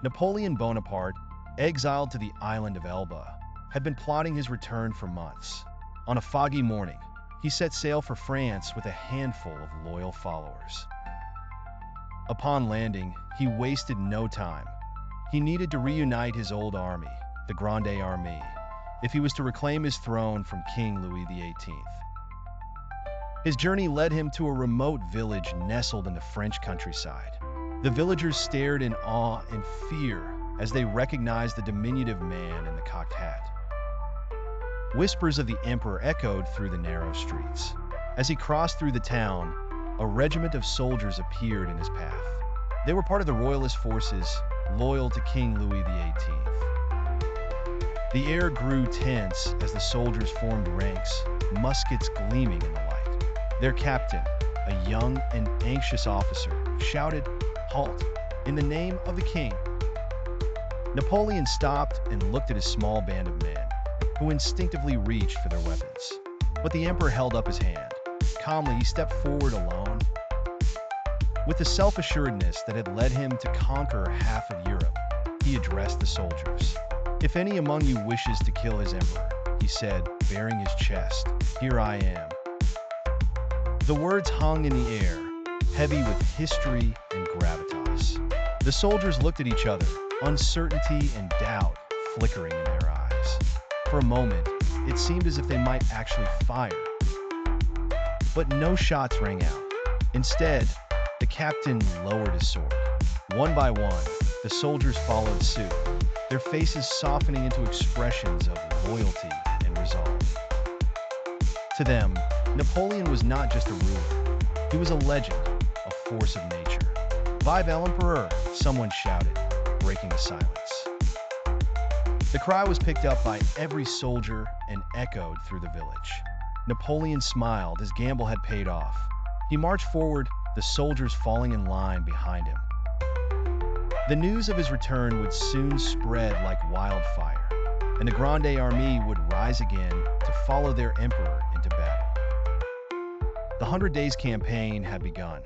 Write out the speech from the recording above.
Napoleon Bonaparte, exiled to the island of Elba, had been plotting his return for months. On a foggy morning, he set sail for France with a handful of loyal followers. Upon landing, he wasted no time. He needed to reunite his old army, the Grande Armée, if he was to reclaim his throne from King Louis XVIII. His journey led him to a remote village nestled in the French countryside. The villagers stared in awe and fear as they recognized the diminutive man in the cocked hat. Whispers of the emperor echoed through the narrow streets. As he crossed through the town, a regiment of soldiers appeared in his path. They were part of the royalist forces, loyal to King Louis XVIII. The air grew tense as the soldiers formed ranks, muskets gleaming in the light. Their captain, a young and anxious officer, shouted, "Halt! In the name of the king!" Napoleon stopped and looked at his small band of men, who instinctively reached for their weapons. But the emperor held up his hand. Calmly, he stepped forward alone. With the self-assuredness that had led him to conquer half of Europe, he addressed the soldiers. "If any among you wishes to kill his emperor," he said, baring his chest, "here I am." The words hung in the air, heavy with history and gravitas. The soldiers looked at each other, uncertainty and doubt flickering in their eyes. For a moment, it seemed as if they might actually fire. But no shots rang out. Instead, the captain lowered his sword. One by one, the soldiers followed suit, their faces softening into expressions of loyalty and resolve. To them, Napoleon was not just a ruler. He was a legend, a force of nature. "Vive l'Empereur!" someone shouted, breaking the silence. The cry was picked up by every soldier and echoed through the village. Napoleon smiled. His gamble had paid off. He marched forward, the soldiers falling in line behind him. The news of his return would soon spread like wildfire, and the Grande Armée would rise again to follow their emperor into battle. The 100 Days campaign had begun.